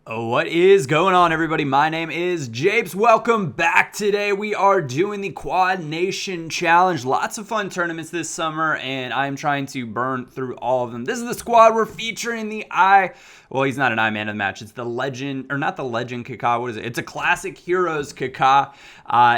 What is going on, everybody? My name is Japes. Welcome back. Today we are doing the Quad Nation Challenge. Lots of fun tournaments this summer, and I'm trying to burn through all of them. This is the squad we're featuring. Well, he's not an I man of the match. It's the legend, or not the legend Kaka. What is it? It's a classic heroes Kaka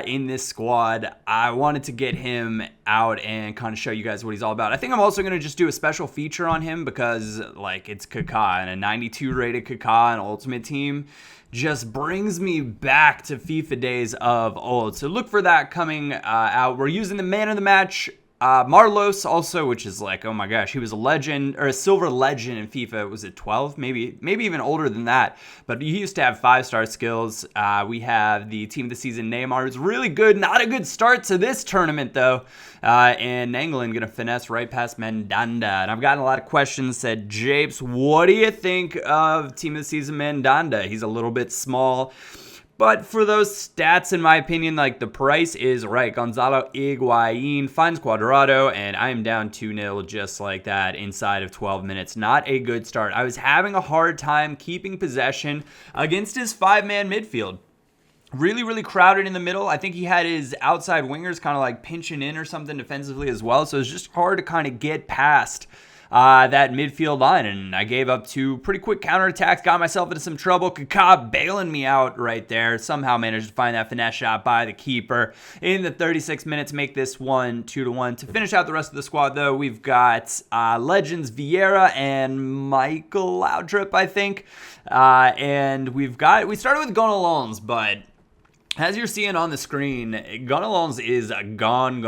in this squad. I wanted to get him out and kind of show you guys what he's all about. I think I'm also going to just do a special feature on him because, it's Kaka, and a 92 rated Kaka and Ultimate Team just brings me back to FIFA days of old. So look for that coming out. We're using the man of the match, Marlos also, which is oh my gosh, he was a legend, or a silver legend in FIFA. Was it 12? Maybe even older than that. But he used to have 5-star skills. We have the team of the season Neymar, who's really good. Not a good start to this tournament though. And England gonna finesse right past Mandanda. And I've gotten a lot of questions. Said, Japes, what do you think of team of the season Mandanda? He's a little bit small, but for those stats, in my opinion, the price is right. Gonzalo Higuain finds Cuadrado, and I am down 2-0 just like that inside of 12 minutes. Not a good start. I was having a hard time keeping possession against his 5-man midfield. Really, really crowded in the middle. I think he had his outside wingers kind of pinching in or something defensively as well. So it's just hard to kind of get past that midfield line, and I gave up 2 pretty quick counterattacks, got myself into some trouble. Kaka bailing me out right there. Somehow managed to find that finesse shot by the keeper in the 36 minutes, make this one 2-1. To finish out the rest of the squad, though, we've got legends Vieira and Michael Laudrup, I think. And we started with Gonalons, but as you're seeing on the screen, Gonalons is gone.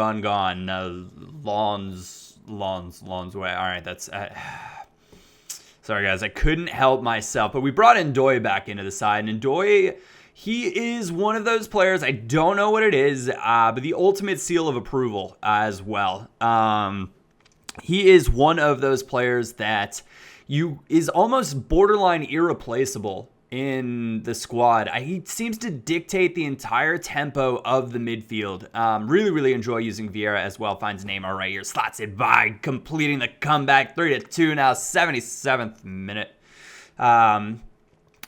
Lawns way. All right, that's... sorry, guys. I couldn't help myself. But we brought Ndoye back into the side. And Ndoye, he is one of those players. I don't know what it is, but the ultimate seal of approval as well. He is one of those players that is almost borderline irreplaceable in the squad. He seems to dictate the entire tempo of the midfield. Really, really enjoy using Vieira as well. Finds Neymar right here. Slots it by, completing the comeback. 3-2 now, 77th minute. But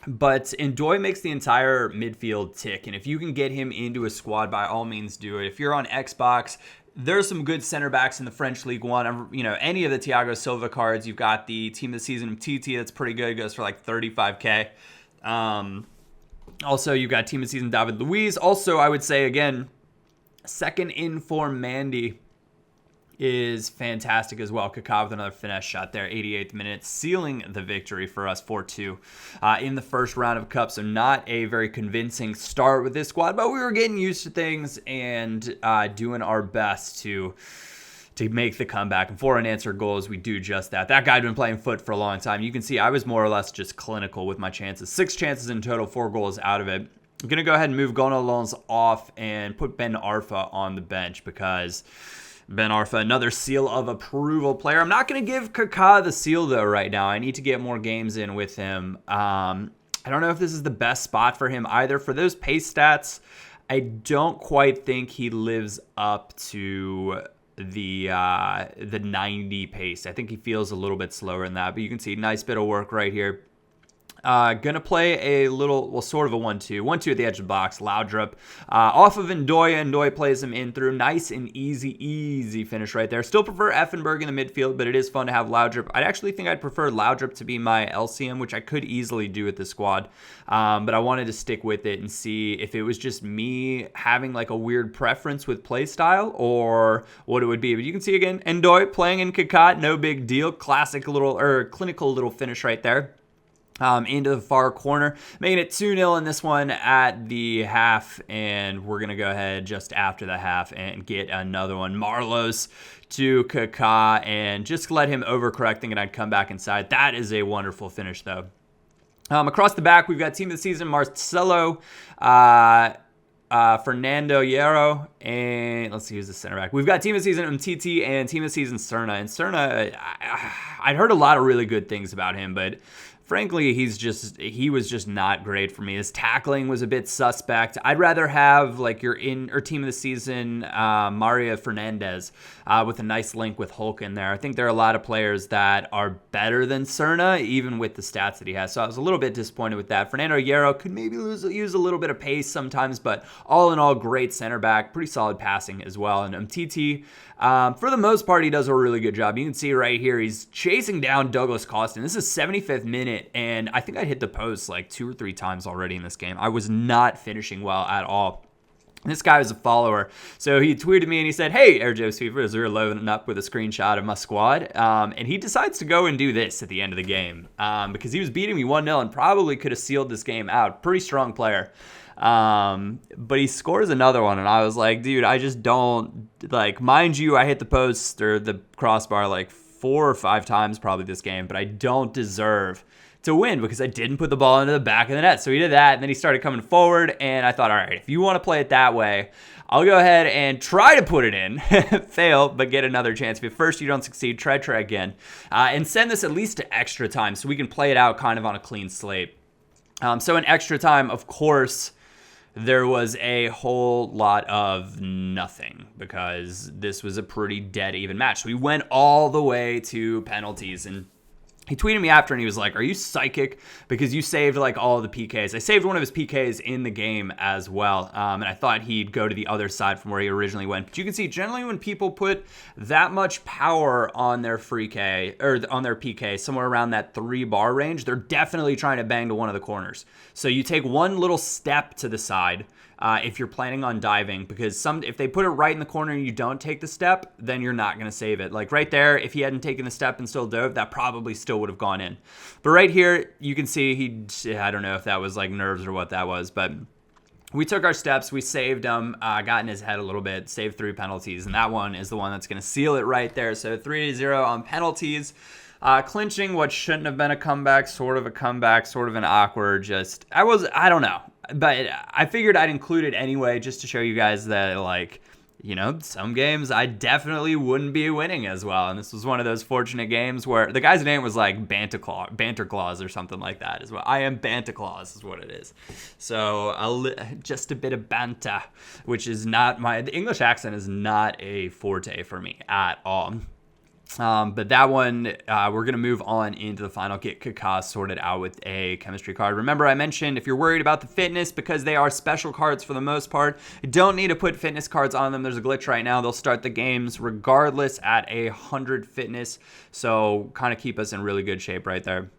Ndoye makes the entire midfield tick. And if you can get him into a squad, by all means do it. If you're on Xbox, there's some good center backs in the French League One. Any of the Thiago Silva cards. You've got the team of the season TT that's pretty good. Goes for 35K. Also, you've got team of the season David Luiz. Also, I would say, again, second in for Mandy is fantastic as well. Kaka with another finesse shot there, 88th minute, sealing the victory for us, 4-2 in the first round of Cup. So not a very convincing start with this squad, but we were getting used to things and doing our best to make the comeback. And for unanswered goals, we do just that. That guy had been playing foot for a long time. You can see I was more or less just clinical with my chances. 6 chances in total, 4 goals out of it. I'm going to go ahead and move Gonalons off and put Ben Arfa on the bench because Ben Arfa, another seal of approval player. I'm not going to give Kaka the seal, though, right now. I need to get more games in with him. I don't know if this is the best spot for him either. For those pace stats, I don't quite think he lives up to the 90 pace. I think he feels a little bit slower than that, but you can see nice bit of work right here. Gonna play a little, sort of a 1-2. 1-2 at the edge of the box. Laudrup off of Ndoye. Ndoye plays him in through. Nice and easy finish right there. Still prefer Effenberg in the midfield, but it is fun to have Laudrup. I actually think I'd prefer Laudrup to be my LCM, which I could easily do with the squad. But I wanted to stick with it and see if it was just me having a weird preference with play style or what it would be. But you can see again, Ndoye playing in Kaka, no big deal. Classic little, clinical little finish right there. Into the far corner, making it 2-0 in this one at the half, and we're going to go ahead just after the half and get another one. Marlos to Kaka, and just let him overcorrect, thinking I'd come back inside. That is a wonderful finish, though. Across the back, we've got team of the season Marcelo, Fernando Hierro, and let's see who's the center back. We've got team of the season Umtiti and team of the season Serna. And Serna, I'd heard a lot of really good things about him, but frankly, he was just not great for me. His tackling was a bit suspect. I'd rather have like your team of the season, Mario Fernandez, with a nice link with Hulk in there. I think there are a lot of players that are better than Cerna, even with the stats that he has. So I was a little bit disappointed with that. Fernando Hierro could maybe use a little bit of pace sometimes, but all in all, great center back, pretty solid passing as well. And Umtiti, for the most part, he does a really good job. You can see right here, he's chasing down Douglas Costa. This is 75th minute, and I think I hit the post like 2 or 3 times already in this game. I was not finishing well at all. This guy was a follower, so he tweeted me and he said, "Hey, Japes FIFA," as we were loading up with a screenshot of my squad, and he decides to go and do this at the end of the game because he was beating me 1-0 and probably could have sealed this game out. Pretty strong player. But he scores another one, and I was like, dude, I just don't, like, mind you, I hit the post or the crossbar like 4 or 5 times probably this game, but I don't deserve to win because I didn't put the ball into the back of the net. So he did that, and then he started coming forward, and I thought, all right, if you want to play it that way, I'll go ahead and try to put it in, fail, but get another chance. If at first you don't succeed, try again, and send this at least to extra time so we can play it out kind of on a clean slate. So in extra time, of course, there was a whole lot of nothing because this was a pretty dead even match. So we went all the way to penalties, and he tweeted me after and he was like, "Are you psychic? Because you saved like all of the PKs." I saved one of his PKs in the game as well. And I thought he'd go to the other side from where he originally went. But you can see generally when people put that much power on their free K or on their PK, somewhere around that 3-bar range, they're definitely trying to bang to one of the corners. So you take one little step to the side. If you're planning on diving, because if they put it right in the corner and you don't take the step, then you're not going to save it. Like right there, if he hadn't taken the step and still dove, that probably still would have gone in. But right here, you can see I don't know if that was like nerves or what that was, but we took our steps, we saved him, got in his head a little bit, saved 3 penalties, and that one is the one that's going to seal it right there. So 3-0 on penalties. Clinching what shouldn't have been a comeback, sort of an awkward, I don't know. But I figured I'd include it anyway just to show you guys that, like, you know, some games I definitely wouldn't be winning as well. And this was one of those fortunate games where the guy's name was like Banter Claus or something like that as well. I am Banter Claus is what it is. So just a bit of banter, which is not the English accent is not a forte for me at all. But that one, we're going to move on into the final, get Kaka sorted out with a chemistry card. Remember, I mentioned if you're worried about the fitness, because they are special cards for the most part, you don't need to put fitness cards on them. There's a glitch right now. They'll start the games regardless at 100 fitness. So kind of keep us in really good shape right there.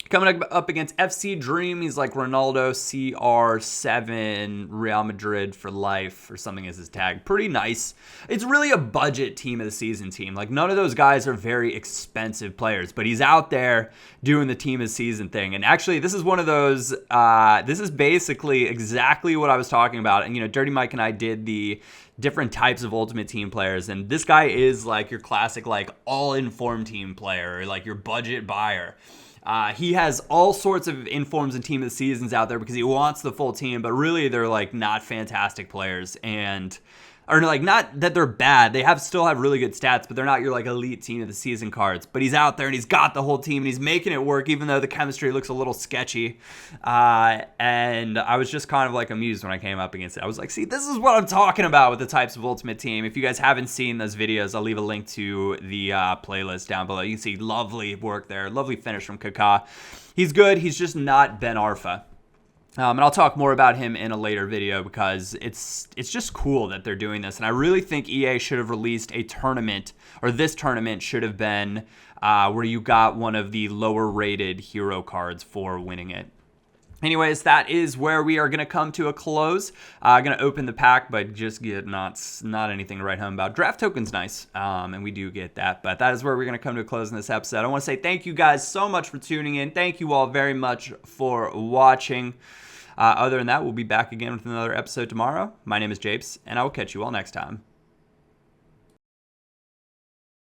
Coming up against FC Dream, he's like Ronaldo CR7 Real Madrid for life or something as his tag. Pretty nice. It's really a budget team of the season team. Like none of those guys are very expensive players, but he's out there doing the team of the season thing. And actually, this is one of those, this is basically exactly what I was talking about. And, you know, Dirty Mike and I did the different types of Ultimate Team players, and this guy is like your classic, like all-informed team player, or like your budget buyer. He has all sorts of informs and team of the seasons out there because he wants the full team, but really they're like not fantastic players, or like not that they're bad. They still have really good stats, but they're not your like elite team of the season cards. But he's out there and he's got the whole team and he's making it work, even though the chemistry looks a little sketchy. And I was just kind of like amused when I came up against it. I was like, see, this is what I'm talking about with the types of Ultimate Team. If you guys haven't seen those videos, I'll leave a link to the playlist down below. You can see lovely work there, lovely finish from Kaka. He's good. He's just not Ben Arfa. And I'll talk more about him in a later video because it's just cool that they're doing this. And I really think EA should have released a tournament, or this tournament should have been where you got one of the lower rated hero cards for winning it. Anyways, that is where we are going to come to a close. I'm going to open the pack, but just get not anything to write home about. Draft token's nice, and we do get that. But that is where we're going to come to a close in this episode. I want to say thank you guys so much for tuning in. Thank you all very much for watching. Other than that, we'll be back again with another episode tomorrow. My name is Japes, and I will catch you all next time.